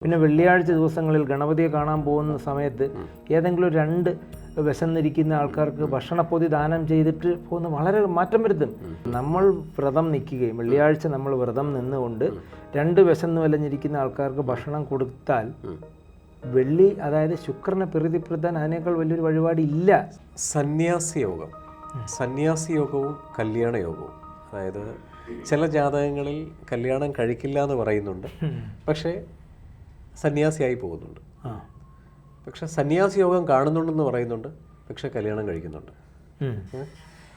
പിന്നെ വെള്ളിയാഴ്ച ദിവസങ്ങളിൽ ഗണപതിയെ കാണാൻ പോകുന്ന സമയത്ത് ഏതെങ്കിലും രണ്ട് വിശന്നിരിക്കുന്ന ആൾക്കാർക്ക് ഭക്ഷണപ്പൊതി ദാനം ചെയ്തിട്ട് പോകുന്ന വളരെ മാറ്റം വരുത്തും. നമ്മൾ വ്രതം നിൽക്കുകയും വെള്ളിയാഴ്ച നമ്മൾ വ്രതം നിന്നുകൊണ്ട് രണ്ട് വിശന്ന് വലഞ്ഞിരിക്കുന്ന ആൾക്കാർക്ക് ഭക്ഷണം കൊടുത്താൽ വെള്ളി, അതായത് ശുക്രനെ പ്രീതിപ്പെടുത്താൻ അതിനേക്കാൾ വലിയൊരു വഴിപാട് ഇല്ല. സന്യാസി യോഗവും കല്യാണ യോഗവും, അതായത് ചില ജാതകങ്ങളിൽ കല്യാണം കഴിക്കില്ല എന്ന് പറയുന്നുണ്ട്, പക്ഷേ സന്യാസിയായി പോകുന്നുണ്ട്. പക്ഷെ സന്യാസി യോഗം കാണുന്നുണ്ടെന്ന് പറയുന്നുണ്ട്, പക്ഷെ കല്യാണം കഴിക്കുന്നുണ്ട്.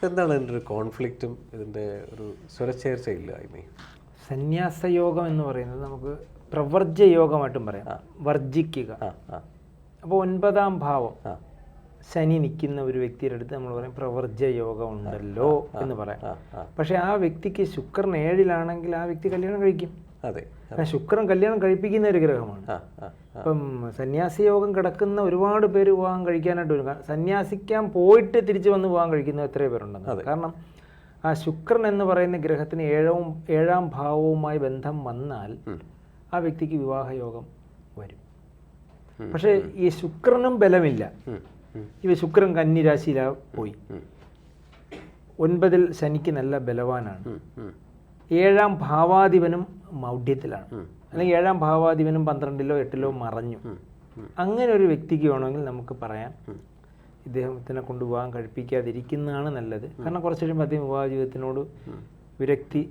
എന്താണ് ഇതിൻ്റെ ഒരു കോൺഫ്ലിക്റ്റും ഇതിൻ്റെ ഒരു സ്വരച്ചേർച്ചയില്ല? സന്യാസയോഗം എന്ന് പറയുന്നത് നമുക്ക് പ്രവർജ്യ യോഗമായിട്ടും പറയാം, വർജിക്കുക. അപ്പോൾ 9ാം ഭാവം ശനി നിൽക്കുന്ന ഒരു വ്യക്തിയുടെ അടുത്ത് നമ്മൾ പറയും പ്രവർജ്യ യോഗം ഉണ്ടല്ലോ എന്ന് പറയാം. പക്ഷെ ആ വ്യക്തിക്ക് ശുക്രൻ 7-ലാണെങ്കിൽ ആ വ്യക്തി കല്യാണം കഴിക്കും. അതെ, ശുക്രൻ കല്യാണം കഴിപ്പിക്കുന്ന ഒരു ഗ്രഹമാണ്. അപ്പം സന്യാസി യോഗം കിടക്കുന്ന ഒരുപാട് പേര് വിവാഹം കഴിക്കാനായിട്ട് വരും. സന്യാസിക്കാൻ പോയിട്ട് തിരിച്ചു വന്ന് വിവാഹം കഴിക്കുന്ന എത്രയോ പേരുണ്ടെന്ന്. കാരണം ആ ശുക്രൻ എന്ന് പറയുന്ന ഗ്രഹത്തിന് 7ാം ഭാവവുമായി ബന്ധം വന്നാൽ ആ വ്യക്തിക്ക് വിവാഹയോഗം വരും. പക്ഷേ ഈ ശുക്രനും ബലമില്ല. ഇവ ശുക്രൻ കന്നിരാശിയിലാ പോയി, 9-ൽ ശനിക്ക് നല്ല ബലവാനാണ്. 7ാം ഭാവാധിപനും മൗഢ്യത്തിലാണ്, അല്ലെങ്കിൽ 7ാം ഭാവാധിപനും 12-ലോ 8-ലോ മറഞ്ഞു. അങ്ങനെ ഒരു വ്യക്തിക്ക് വേണമെങ്കിൽ നമുക്ക് പറയാം ഇദ്ദേഹത്തിനെ കൊണ്ട് വിവാഹം കഴിപ്പിക്കാതിരിക്കുന്നതാണ് നല്ലത്. കാരണം കുറച്ച് കഴിയുമ്പോൾ അദ്ദേഹം വിവാഹ ജീവിതത്തിനോട് വിരക്തി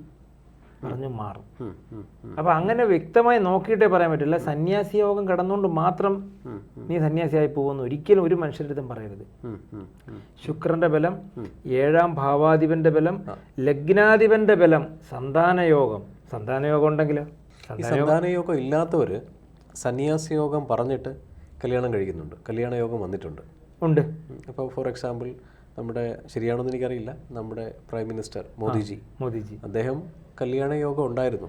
പറഞ്ഞു മാറും. അപ്പം അങ്ങനെ വ്യക്തമായി നോക്കിയിട്ടേ പറയാൻ പറ്റില്ല. സന്യാസി യോഗം കടന്നുകൊണ്ട് മാത്രം നീ സന്യാസിയായി പോകുന്നു ഒരിക്കലും ഒരു മനുഷ്യരുടെ പറയരുത്. ശുക്രന്റെ ബലം, 7ാം ഭാവാധിപന്റെ ബലം, ലഗ്നാധിപന്റെ ബലം, സന്താനയോഗം ഉണ്ടെങ്കിലോ? സന്താനയോഗം ഇല്ലാത്തവര് സന്യാസി യോഗം പറഞ്ഞിട്ട് കല്യാണം കഴിക്കുന്നുണ്ട്, കല്യാണ യോഗം വന്നിട്ടുണ്ട്. അപ്പോൾ ഫോർ എക്സാമ്പിൾ, നമ്മുടെ ശരിയാണെന്ന് എനിക്കറിയില്ല, നമ്മുടെ പ്രൈം മിനിസ്റ്റർ മോദിജി അദ്ദേഹം കല്യാണ യോഗം ഉണ്ടായിരുന്നു,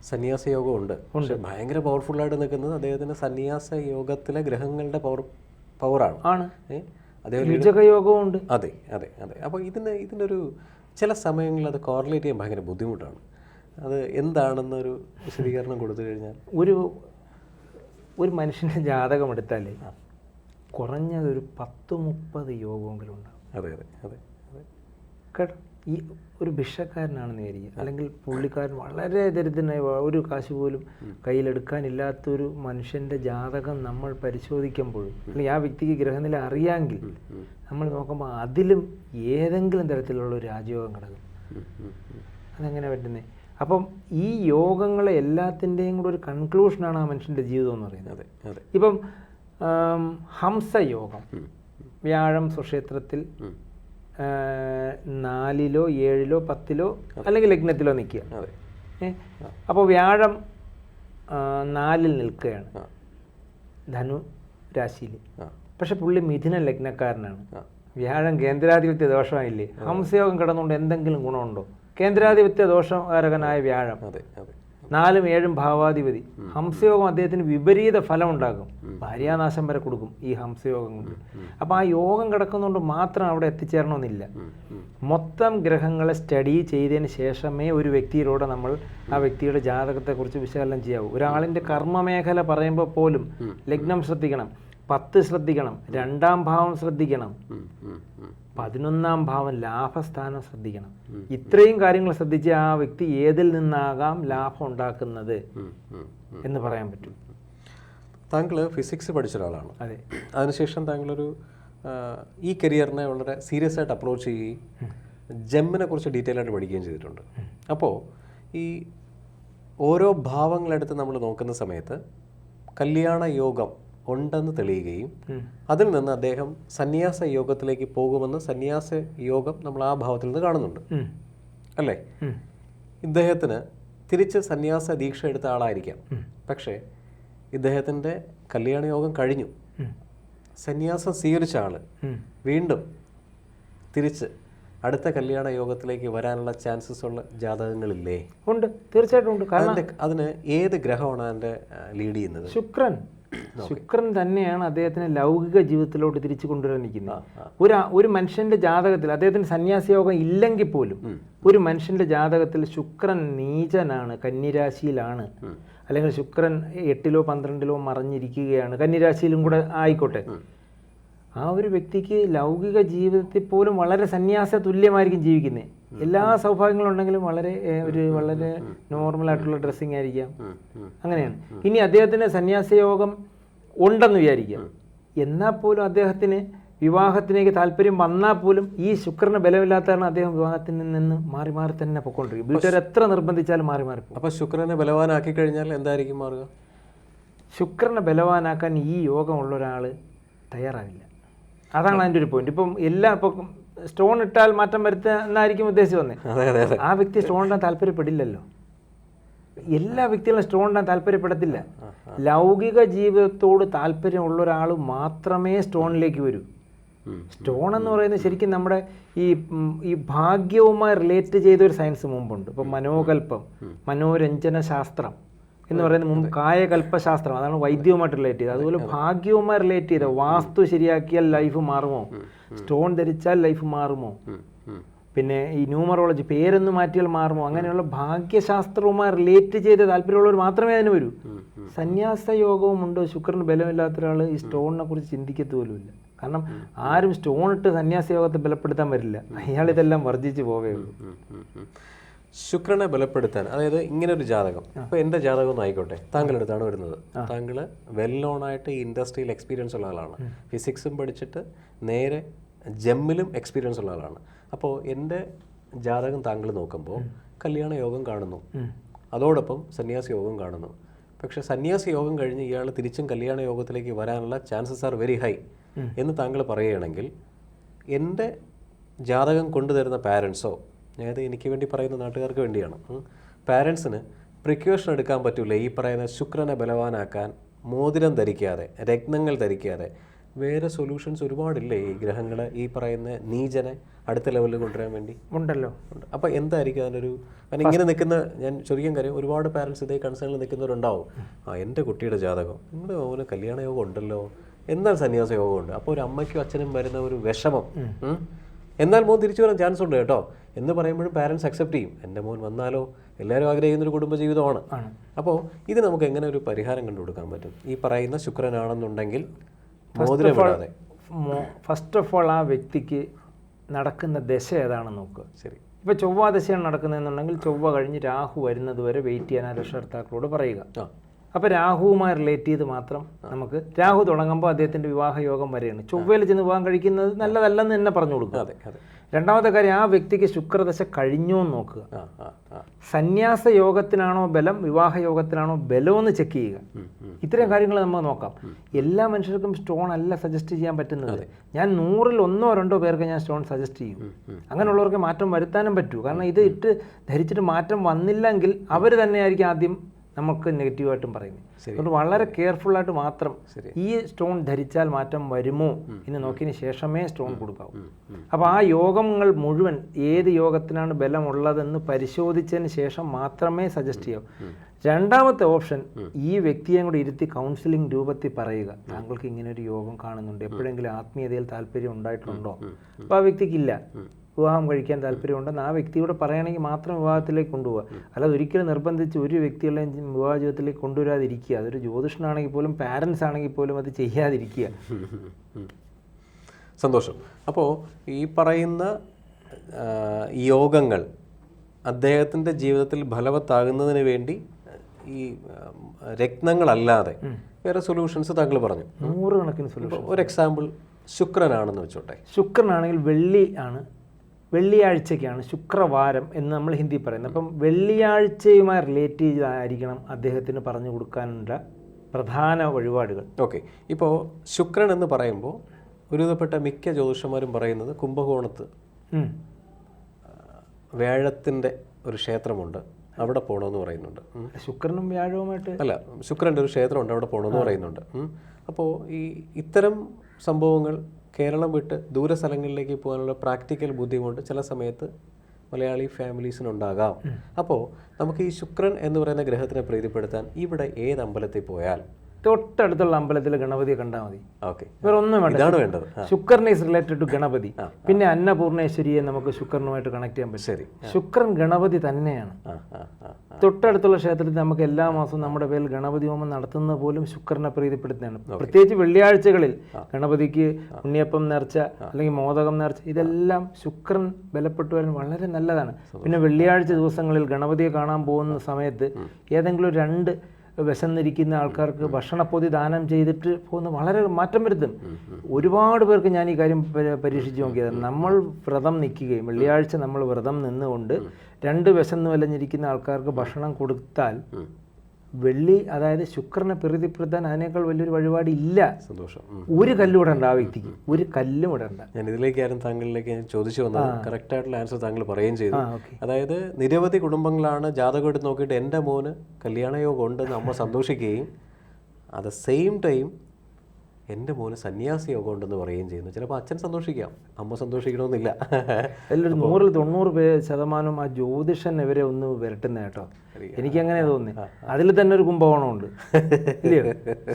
സന്യാസ യോഗം ഉണ്ട്. പക്ഷെ ഭയങ്കര പവർഫുള്ളായിട്ട് നിൽക്കുന്നത് അദ്ദേഹത്തിന്റെ സന്യാസ യോഗത്തിലെ ഗ്രഹങ്ങളുടെ പവറാണ്. യോഗമുണ്ട്. അതെ അതെ അതെ. അപ്പോൾ ഇതിനൊരു ചില സമയങ്ങളിൽ അത് കോറിലേറ്റ് ചെയ്യാൻ ഭയങ്കര ബുദ്ധിമുട്ടാണ്. അത് എന്താണെന്നൊരു വിശദീകരണം കൊടുത്തു കഴിഞ്ഞാൽ, ഒരു മനുഷ്യൻ്റെ ജാതകം എടുത്താലേ കുറഞ്ഞത് ഒരു 10-30 യോഗമെങ്കിലും ഉണ്ടാവും. അതെ അതെ അതെ അതെ കേട്ടോ. ഈ ഒരു ഭിക്ഷക്കാരനാണെന്ന് വിചാരിക്കുക, അല്ലെങ്കിൽ പുള്ളിക്കാരൻ വളരെ ദരിദ്രനായി ഒരു കാശ് പോലും കയ്യിലെടുക്കാനില്ലാത്തൊരു മനുഷ്യൻ്റെ ജാതകം നമ്മൾ പരിശോധിക്കുമ്പോഴും, അല്ലെങ്കിൽ ആ വ്യക്തിക്ക് ഗ്രഹനില അറിയാമെങ്കിൽ നമ്മൾ നോക്കുമ്പോൾ അതിലും ഏതെങ്കിലും തരത്തിലുള്ള ഒരു രാജയോഗം കിടക്കും. അതെങ്ങനെ പറ്റുന്നത്? അപ്പം ഈ യോഗങ്ങളെ എല്ലാത്തിൻ്റെയും കൂടെ ഒരു കൺക്ലൂഷനാണ് ആ മനുഷ്യൻ്റെ ജീവിതം എന്ന് പറയുന്നത്. ഇപ്പം ഹംസയോഗം, വ്യാഴം സ്വക്ഷേത്രത്തിൽ 4-ലോ 7-ലോ 10-ലോ അല്ലെങ്കിൽ ലഗ്നത്തിലോ നിൽക്കുക. അപ്പോൾ വ്യാഴം 4-ൽ നിൽക്കുകയാണ് ധനു രാശിയിൽ. പക്ഷെ പുള്ളി മിഥുന ലഗ്നക്കാരനാണ്. വ്യാഴം കേന്ദ്രാധിപത്യ ദോഷമായില്ലേ? ഹംസയോഗം കിടന്നുകൊണ്ട് എന്തെങ്കിലും ഗുണമുണ്ടോ? കേന്ദ്രാധിപത്യ ദോഷകാരകനായ വ്യാഴം 4-ഉം 7-ഉം ഭാവാധിപതി. ഹംസയോഗം അദ്ദേഹത്തിന് വിപരീത ഫലം ഉണ്ടാക്കും, ഭാര്യാനാശം വരെ കൊടുക്കും ഈ ഹംസയോഗം കൊണ്ട്. അപ്പം ആ യോഗം കിടക്കുന്നതുകൊണ്ട് മാത്രം അവിടെ എത്തിച്ചേരണമെന്നില്ല. മൊത്തം ഗ്രഹങ്ങളെ സ്റ്റഡി ചെയ്തതിന് ശേഷമേ ഒരു വ്യക്തിയിലൂടെ നമ്മൾ ആ വ്യക്തിയുടെ ജാതകത്തെക്കുറിച്ച് വിശകലനം ചെയ്യാവൂ. ഒരാളിൻ്റെ കർമ്മമേഖല പറയുമ്പോൾ പോലും ലഗ്നം ശ്രദ്ധിക്കണം, 10 ശ്രദ്ധിക്കണം, 2ാം ഭാവം ശ്രദ്ധിക്കണം, 11ാം ഭാവം ലാഭസ്ഥാനം ശ്രദ്ധിക്കണം. ഇത്രയും കാര്യങ്ങൾ ശ്രദ്ധിച്ച് ആ വ്യക്തി ഏതിൽ നിന്നാകാം ലാഭം ഉണ്ടാക്കുന്നത് എന്ന് പറയാൻ പറ്റും. താങ്കൾ ഫിസിക്സ് പഠിച്ച ഒരാളാണ്. അതെ. അതിനുശേഷം താങ്കളൊരു ഈ കരിയറിനെ വളരെ സീരിയസ് ആയിട്ട് അപ്രോച്ച് ചെയ്യുകയും ജെമ്മിനെ കുറിച്ച് ഡീറ്റെയിൽ ആയിട്ട് പഠിക്കുകയും ചെയ്തിട്ടുണ്ട്. അപ്പോൾ ഈ ഓരോ ഭാവങ്ങളെടുത്ത് നമ്മൾ നോക്കുന്ന സമയത്ത് കല്യാണ യോഗം ഉണ്ടെന്ന് തെളിയുകയും അതിൽ നിന്ന് അദ്ദേഹം സന്യാസ യോഗത്തിലേക്ക് പോകുമെന്ന് സന്യാസ യോഗം നമ്മൾ ആ ഭാവത്തിൽ നിന്ന് കാണുന്നുണ്ട് അല്ലേ? ഇദ്ദേഹത്തിന് തിരിച്ച് സന്യാസ ദീക്ഷ എടുത്ത ആളായിരിക്കാം, പക്ഷേ ഇദ്ദേഹത്തിൻ്റെ കല്യാണ യോഗം കഴിഞ്ഞു, സന്യാസം സ്വീകരിച്ച ആള് വീണ്ടും തിരിച്ച് അടുത്ത കല്യാണ യോഗത്തിലേക്ക് വരാനുള്ള ചാൻസസ് ഉള്ള ജാതകങ്ങളില്ലേ? ഉണ്ട്, തീർച്ചയായിട്ടും ഉണ്ട്. കാരണം അതിന് ഏത് ഗ്രഹമാണ് അതിൻ്റെ ലീഡ് ചെയ്യുന്നത്? ശുക്രൻ തന്നെയാണ് അദ്ദേഹത്തിന് ലൗകിക ജീവിതത്തിലോട്ട് തിരിച്ചു കൊണ്ടുവരാൻ നിൽക്കുന്നത്. ഒരു മനുഷ്യന്റെ ജാതകത്തിൽ അദ്ദേഹത്തിന് സന്യാസയോഗം ഇല്ലെങ്കിൽ പോലും ഒരു മനുഷ്യന്റെ ജാതകത്തിൽ ശുക്രൻ നീചനാണ്, കന്നിരാശിയിലാണ്, അല്ലെങ്കിൽ ശുക്രൻ 8-ലോ 12-ലോ മറഞ്ഞിരിക്കുകയാണ്, കന്നിരാശിയിലും കൂടെ ആയിക്കോട്ടെ, ആ ഒരു വ്യക്തിക്ക് ലൗകിക ജീവിതത്തിൽ പോലും വളരെ സന്യാസ തുല്യമായിരിക്കും ജീവിക്കുന്നത്. എല്ലാ സൗഭാഗ്യങ്ങളും ഉണ്ടെങ്കിലും വളരെ നോർമലായിട്ടുള്ള ഡ്രസ്സിങ് ആയിരിക്കാം, അങ്ങനെയാണ്. ഇനി അദ്ദേഹത്തിന് സന്യാസയോഗം ഉണ്ടെന്ന് വിചാരിക്കാം, എന്നാൽ പോലും അദ്ദേഹത്തിന് വിവാഹത്തിലേക്ക് താല്പര്യം വന്നാൽ പോലും ഈ ശുക്രന് ബലമില്ലാത്തതാണ് അദ്ദേഹം വിവാഹത്തിൽ നിന്ന് മാറി മാറി തന്നെ പൊയ്ക്കൊണ്ടിരിക്കും. വീട്ടുകാർ എത്ര നിർബന്ധിച്ചാലും മാറി മാറി പോകും. അപ്പോൾ ശുക്രനെ ബലവാനാക്കി കഴിഞ്ഞാൽ എന്തായിരിക്കും മാറുക? ശുക്രനെ ബലവാനാക്കാൻ ഈ യോഗമുള്ള ഒരാൾ തയ്യാറാവില്ല. അതാണ് അതിൻ്റെ ഒരു പോയിന്റ്. ഇപ്പം ഇപ്പം സ്റ്റോൺ ഇട്ടാൽ മാറ്റം വരുത്തുക എന്നായിരിക്കും ഉദ്ദേശിച്ച് വന്നത്. ആ വ്യക്തി സ്റ്റോൺ ഇടാൻ താല്പര്യപ്പെടില്ലല്ലോ. എല്ലാ വ്യക്തികളും സ്റ്റോൺ ഇടാൻ താല്പര്യപ്പെടത്തില്ല. ലൗകിക ജീവിതത്തോട് താല്പര്യമുള്ള ഒരാൾ മാത്രമേ സ്റ്റോണിലേക്ക് വരൂ. സ്റ്റോൺ എന്ന് പറയുന്നത് ശരിക്കും നമ്മുടെ ഈ ഭാഗ്യവുമായി റിലേറ്റ് ചെയ്തൊരു സയൻസ് മുമ്പുണ്ട്. ഇപ്പം മനോകൽപ്പം, മനോരഞ്ജന ശാസ്ത്രം എന്ന് പറയുന്നത് മുമ്പ് കായകൽപ്പശാസ്ത്രം, അതാണ് വൈദ്യവുമായിട്ട് റിലേറ്റ് ചെയ്തത്. അതുപോലെ ഭാഗ്യവുമായി റിലേറ്റ് ചെയ്ത വാസ്തു ശരിയാക്കിയാൽ ലൈഫ് മാറുമോ, സ്റ്റോൺ ധരിച്ചാൽ ലൈഫ് മാറുമോ, പിന്നെ ഈ ന്യൂമറോളജി പേരൊന്ന് മാറ്റിയാൽ മാറുമോ, അങ്ങനെയുള്ള ഭാഗ്യശാസ്ത്രവുമായി റിലേറ്റ് ചെയ്ത താല്പര്യമുള്ളവർ മാത്രമേ അതിന് വരൂ. സന്യാസ യോഗവും ഉണ്ട്. ശുക്രന് ബലമില്ലാത്ത ഒരാൾ ഈ സ്റ്റോണിനെ കുറിച്ച് ചിന്തിക്കത്ത് പോലുമില്ല. കാരണം ആരും സ്റ്റോൺ ഇട്ട് സന്യാസ യോഗത്തെ ബലപ്പെടുത്താൻ വരില്ല. അയാൾ ഇതെല്ലാം വർജിച്ച് പോവേ ഉള്ളൂ. ശുക്രനെ ബലപ്പെടുത്താൻ, അതായത് ഇങ്ങനെ ഒരു ജാതകം, ഇപ്പോൾ എൻ്റെ ജാതകം ഒന്നും ആയിക്കോട്ടെ, താങ്കളുടെ അടുത്താണ് വരുന്നത്. താങ്കൾ വെൽ നോൺ ആയിട്ട് ഈ ഇൻഡസ്ട്രിയിൽ എക്സ്പീരിയൻസ് ഉള്ള ആളാണ്. ഫിസിക്സും പഠിച്ചിട്ട് നേരെ ജെമ്മിലും എക്സ്പീരിയൻസ് ഉള്ള ആളാണ്. അപ്പോൾ എൻ്റെ ജാതകം താങ്കൾ നോക്കുമ്പോൾ കല്യാണ യോഗം കാണുന്നു, അതോടൊപ്പം സന്യാസി യോഗം കാണുന്നു. പക്ഷേ സന്യാസി യോഗം കഴിഞ്ഞ് ഇയാൾ തിരിച്ചും കല്യാണ യോഗത്തിലേക്ക് വരാനുള്ള ചാൻസസ് ആർ വെരി ഹൈ എന്ന് താങ്കൾ പറയുകയാണെങ്കിൽ, എൻ്റെ ജാതകം കൊണ്ടുതരുന്ന പാരൻസോ, അതായത് എനിക്ക് വേണ്ടി പറയുന്ന നാട്ടുകാർക്ക് വേണ്ടിയാണ്, പാരൻസിന് പ്രിക്കോഷൻ എടുക്കാൻ പറ്റില്ല ഈ പറയുന്ന ശുക്രനെ ബലവാനാക്കാൻ മോതിരം ധരിക്കാതെ, രത്നങ്ങൾ ധരിക്കാതെ. വേറെ സൊല്യൂഷൻസ് ഒരുപാടില്ലേ ഈ ഗ്രഹങ്ങളെ ഈ പറയുന്ന നീചനെ അടുത്ത ലെവലിൽ കൊണ്ടുവരാൻ വേണ്ടി? ഉണ്ടല്ലോ. അപ്പോൾ എന്തായിരിക്കും അതിനൊരു, കാരണം ഇങ്ങനെ നിൽക്കുന്ന, ഞാൻ ചൊരിക്കാൻ കാര്യം, ഒരുപാട് പാരൻസ് ഇതേ കൺസേണിൽ നിൽക്കുന്നവരുണ്ടാവും. എൻ്റെ കുട്ടിയുടെ ജാതകം, നിങ്ങളുടെ ഓന് കല്യാണ യോഗം ഉണ്ടല്ലോ, എന്നാൽ സന്യാസ യോഗമുണ്ട്. അപ്പോൾ ഒരു അമ്മയ്ക്കും അച്ഛനും വരുന്ന ഒരു വിഷമം, എന്നാൽ മോൻ തിരിച്ചു വരാൻ ചാൻസ് ഉണ്ട് കേട്ടോ എന്ന് പറയുമ്പോഴും പാരൻസ് അക്സെപ്റ്റ് ചെയ്യും. എൻ്റെ മോൻ വന്നാലോ, എല്ലാവരും ആഗ്രഹിക്കുന്നൊരു കുടുംബജീവിതമാണ്. അപ്പോൾ ഇത് നമുക്ക് എങ്ങനെ ഒരു പരിഹാരം കണ്ടുകൊടുക്കാൻ പറ്റും? ഈ പറയുന്ന ശുക്രനാണെന്നുണ്ടെങ്കിൽ മോതിരമിടാതെ. ഫസ്റ്റ് ഓഫ് ഓൾ ആ വ്യക്തിക്ക് നടക്കുന്ന ദശ ഏതാണെന്ന് നോക്കുക. ശരി, ഇപ്പോൾ ചൊവ്വ ദശയാണ് നടക്കുന്നതെന്നുണ്ടെങ്കിൽ ചൊവ്വ കഴിഞ്ഞ് രാഹു വരുന്നത് വരെ വെയിറ്റ് ചെയ്യാൻ ആ രക്ഷകർത്താക്കളോട് പറയുക. അപ്പോൾ രാഹുവുമായി റിലേറ്റ് ചെയ്ത് മാത്രം നമുക്ക്, രാഹു തുടങ്ങുമ്പോൾ അദ്ദേഹത്തിൻ്റെ വിവാഹ യോഗം വരെയാണ്. ചൊവ്വയിൽ ചെന്ന് വിവാഹം കഴിക്കുന്നത് നല്ലതല്ലെന്ന് തന്നെ പറഞ്ഞു കൊടുക്കുക. രണ്ടാമത്തെ കാര്യം, ആ വ്യക്തിക്ക് ശുക്രദശ കഴിഞ്ഞോ എന്ന് നോക്കുക. സന്യാസ യോഗത്തിനാണോ ബലം, വിവാഹ യോഗത്തിനാണോ ബലമെന്ന് ചെക്ക് ചെയ്യുക. ഇത്രയും കാര്യങ്ങൾ നമുക്ക് നോക്കാം. എല്ലാ മനുഷ്യർക്കും സ്റ്റോൺ അല്ല സജസ്റ്റ് ചെയ്യാൻ പറ്റുന്നത്. ഞാൻ 100-ൽ 1 or 2 പേർക്ക് ഞാൻ സ്റ്റോൺ സജസ്റ്റ് ചെയ്യും. അങ്ങനെയുള്ളവർക്ക് മാറ്റം വരുത്താനും പറ്റൂ. കാരണം ഇത് ഇട്ട് ധരിച്ചിട്ട് മാറ്റം വന്നില്ലെങ്കിൽ അവർ തന്നെയായിരിക്കും ആദ്യം നമുക്ക് നെഗറ്റീവായിട്ടും പറയുന്നത്. അതുകൊണ്ട് വളരെ കെയർഫുള്ളായിട്ട് മാത്രം ഈ സ്റ്റോൺ ധരിച്ചാൽ മാറ്റം വരുമോ എന്ന് നോക്കിയതിന് ശേഷമേ സ്റ്റോൺ കൊടുക്കാവൂ. അപ്പോൾ ആ യോഗങ്ങൾ മുഴുവൻ ഏത് യോഗത്തിനാണ് ബലമുള്ളതെന്ന് പരിശോധിച്ചതിന് ശേഷം മാത്രമേ സജസ്റ്റ് ചെയ്യാവൂ. രണ്ടാമത്തെ ഓപ്ഷൻ, ഈ വ്യക്തിയെ കൂടി ഇരുത്തി കൗൺസിലിംഗ് രൂപത്തിൽ പറയുക, താങ്കൾക്ക് ഇങ്ങനെ ഒരു യോഗം കാണുന്നുണ്ട്, എപ്പോഴെങ്കിലും ആത്മീയതയിൽ താല്പര്യം ഉണ്ടായിട്ടുണ്ടോ? അപ്പോൾ ആ വ്യക്തിക്കില്ല, വിവാഹം കഴിക്കാൻ താല്പര്യമുണ്ടെന്ന് ആ വ്യക്തിയോട് പറയുകയാണെങ്കിൽ മാത്രം വിവാഹത്തിലേക്ക് കൊണ്ടുപോകുക. അല്ലാതെ ഒരിക്കലും നിർബന്ധിച്ച് ഒരു വ്യക്തികളെയും വിവാഹ ജീവിതത്തിലേക്ക് കൊണ്ടുവരാതിരിക്കുക. അതൊരു ജ്യോതിഷനാണെങ്കിൽ പോലും പാരൻസ് ആണെങ്കിൽ പോലും അത് ചെയ്യാതിരിക്കുക. സന്തോഷം. അപ്പോൾ ഈ പറയുന്ന യോഗങ്ങൾ അദ്ദേഹത്തിൻ്റെ ജീവിതത്തിൽ ഫലവത്താകുന്നതിന് വേണ്ടി ഈ രത്നങ്ങളല്ലാതെ വേറെ സൊല്യൂഷൻസ് താങ്കൾ പറഞ്ഞു, 100 കണക്കിന് സൊല്യൂഷൻ. ഒരു എക്സാമ്പിൾ ശുക്രനാണെന്ന് വെച്ചോട്ടെ. ശുക്രനാണെങ്കിൽ വെള്ളി ആണ്, വെള്ളിയാഴ്ചയ്ക്കാണ് ശുക്രവാരം എന്ന് നമ്മൾ ഹിന്ദി പറയുന്നത്. അപ്പം വെള്ളിയാഴ്ചയുമായി റിലേറ്റ് ചെയ്തായിരിക്കണം അദ്ദേഹത്തിന് പറഞ്ഞു കൊടുക്കാനുള്ള പ്രധാന വഴിപാടുകൾ. ഓക്കെ, ഇപ്പോൾ ശുക്രൻ എന്ന് പറയുമ്പോൾ ഒരുവിധപ്പെട്ട മിക്ക ജ്യോതിഷന്മാരും പറയുന്നത് കുംഭകോണത്ത് വ്യാഴത്തിൻ്റെ ഒരു ക്ഷേത്രമുണ്ട്, അവിടെ പോകണമെന്ന് പറയുന്നുണ്ട്. ശുക്രനും വ്യാഴവുമായിട്ട് അല്ല, ശുക്രൻ്റെ ഒരു ക്ഷേത്രമുണ്ട്, അവിടെ പോകണമെന്ന് പറയുന്നുണ്ട്. അപ്പോൾ ഇത്തരം സംഭവങ്ങൾ കേരളം വിട്ട് ദൂര സ്ഥലങ്ങളിലേക്ക് പോകാനുള്ള പ്രാക്ടിക്കൽ ബുദ്ധിമുട്ട് ചില സമയത്ത് മലയാളി ഫാമിലീസിനുണ്ടാകാം. അപ്പോൾ നമുക്ക് ഈ ശുക്രൻ എന്ന് പറയുന്ന ഗ്രഹത്തിനെ പ്രീതിപ്പെടുത്താൻ ഇവിടെ ഏത് അമ്പലത്തിൽ പോയാൽ തൊട്ടടുത്തുള്ള അമ്പലത്തിൽ ഗണപതിയെ കണ്ടാൽ മതി. ഓക്കെ, വേറെ ഒന്നും ഇതാണ് വേണ്ട. വേണ്ടത്. ശുക്രൻ ഈസ് റിലേറ്റഡ് ടു ഗണപതി. പിന്നെ അന്നപൂർണേശ്വരിയെ നമുക്ക് ശുക്രനുമായിട്ട് കണക്ട് ചെയ്യാൻ പറ്റും. ശരി, ശുക്രൻ ഗണപതി തന്നെയാണ്. തൊട്ടടുത്തുള്ള ക്ഷേത്രത്തിൽ നമുക്ക് എല്ലാ മാസവും നമ്മുടെ പേരിൽ ഗണപതി ഹോമം നടത്തുന്നത് പോലും ശുക്രനെ പ്രീതിപ്പെടുത്തുന്നതാണ്. പ്രത്യേകിച്ച് വെള്ളിയാഴ്ചകളിൽ ഗണപതിക്ക് ഉണ്ണിയപ്പം നേർച്ച അല്ലെങ്കിൽ മോദകം നേർച്ച, ഇതെല്ലാം ശുക്രൻ ബലപ്പെട്ടു വരാൻ വളരെ നല്ലതാണ്. പിന്നെ വെള്ളിയാഴ്ച ദിവസങ്ങളിൽ ഗണപതിയെ കാണാൻ പോകുന്ന സമയത്ത് ഏതെങ്കിലും 2 വിശന്നിരിക്കുന്ന ആൾക്കാർക്ക് ഭക്ഷണപ്പൊതി ദാനം ചെയ്തിട്ട് പോകുന്ന വളരെ മാറ്റം വരുത്തും. ഒരുപാട് പേർക്ക് ഞാൻ ഈ കാര്യം പരീക്ഷിച്ച് നോക്കിയത്. നമ്മൾ വ്രതം നിൽക്കുകയും വെള്ളിയാഴ്ച നമ്മൾ വ്രതം നിന്നുകൊണ്ട് 2 വിശന്ന് വലഞ്ഞിരിക്കുന്ന ആൾക്കാർക്ക് ഭക്ഷണം കൊടുത്താൽ വെള്ളി, അതായത് ശുക്രനെ പ്രീതിപ്പെടുത്താൻ അതിനേക്കാൾ വലിയൊരു വഴിപാട് ഇല്ല. സന്തോഷം. ഒരു കല്ലും ഇടണ്ട ആ വ്യക്തിക്ക്, ഒരു കല്ലും ഇടണ്ട. ഞാൻ ഇതിലേക്കായിരുന്നു താങ്കളിലേക്ക് ചോദിച്ചു വന്നത്. കറക്റ്റ് ആയിട്ടുള്ള ആൻസർ താങ്കൾ പറയുകയും ചെയ്തു. അതായത് നിരവധി കുടുംബങ്ങളാണ് ജാതകം എടുത്ത് നോക്കിയിട്ട് എൻ്റെ മോന് കല്യാണയോഗം ഉണ്ടെന്ന് അമ്മ സന്തോഷിക്കുകയും അറ്റ് ദ സെയിം ടൈം എൻ്റെ മോന് സന്യാസി യോഗം ഉണ്ടെന്ന് പറയുകയും ചെയ്യുന്നു. ചിലപ്പോൾ അച്ഛൻ സന്തോഷിക്കാം, അമ്മ സന്തോഷിക്കണമെന്നില്ല. അതിലൊരു 100% ആ ജ്യോതിഷൻ ഇവരെ ഒന്ന് വരട്ടുന്ന കേട്ടോ. എനിക്കങ്ങനെ തോന്നി. അതിൽ തന്നെ ഒരു കുംഭകോണമുണ്ട് ഇല്ലയോ?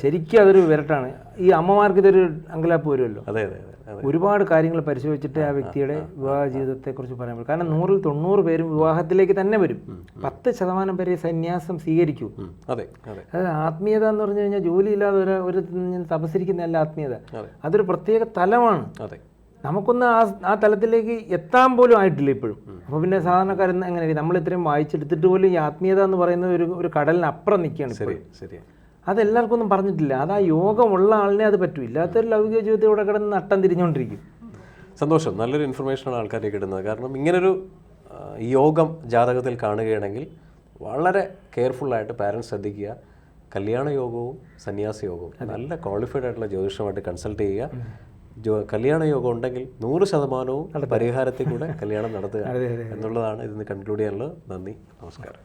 ശരിക്കും അതൊരു വിരട്ടാണ്. ഈ അമ്മമാർക്ക് ഇതൊരു അങ്കലാപ്പ് വരുമല്ലോ. അതെ അതെ അതെ. ഒരുപാട് കാര്യങ്ങൾ പരിശോധിച്ചിട്ട് ആ വ്യക്തിയുടെ വിവാഹ ജീവിതത്തെക്കുറിച്ച് പറയാൻ പറ്റും. കാരണം 100% പേരും വിവാഹത്തിലേക്ക് തന്നെ വരും. 10% പേരെ സന്യാസം സ്വീകരിക്കൂ. അതെ അതെ. അതായത് ആത്മീയത എന്ന് പറഞ്ഞു കഴിഞ്ഞാൽ ജോലിയില്ലാതെ ഒരു തപസ്സിരിക്കുന്നതല്ല ആത്മീയത. അതൊരു പ്രത്യേക തലമാണ്. അതെ. നമുക്കൊന്ന് ആ തലത്തിലേക്ക് എത്താൻ പോലും ആയിട്ടില്ല ഇപ്പോഴും. അപ്പോൾ പിന്നെ സാധാരണക്കാരൻ എങ്ങനെ, നമ്മൾ ഇത്രയും വായിച്ചെടുത്തിട്ട് പോലും ഈ ആത്മീയത എന്ന് പറയുന്നത് ഒരു കടലിനപ്പുറം നിൽക്കുകയാണ്. ശരി. അതെല്ലാവർക്കും ഒന്നും പറഞ്ഞിട്ടില്ല. അത് ആ യോഗമുള്ള ആളിനെ അത് പറ്റൂ. ഇല്ലാത്തൊരു ലൗകിക ജീവിതത്തിലൂടെ കിടന്ന് നട്ടം തിരിഞ്ഞുകൊണ്ടിരിക്കും. സന്തോഷം. നല്ലൊരു ഇൻഫർമേഷനാണ് ആൾക്കാർക്ക് കിട്ടുന്നത്. കാരണം ഇങ്ങനൊരു യോഗം ജാതകത്തിൽ കാണുകയാണെങ്കിൽ വളരെ കെയർഫുള്ളായിട്ട് പാരൻസ് ശ്രദ്ധിക്കുക. കല്യാണ യോഗവും സന്യാസ യോഗവും നല്ല ക്വാളിഫൈഡ് ആയിട്ടുള്ള ജ്യോതിഷമായിട്ട് കൺസൾട്ട് ചെയ്യുക. കല്യാണ യോഗം ഉണ്ടെങ്കിൽ 100% പരിഹാരത്തിൽ കൂടെ കല്യാണം നടത്തുക എന്നുള്ളതാണ് ഇതിന് കൺക്ലൂഡ് ചെയ്യാനുള്ളത്. നന്ദി, നമസ്കാരം.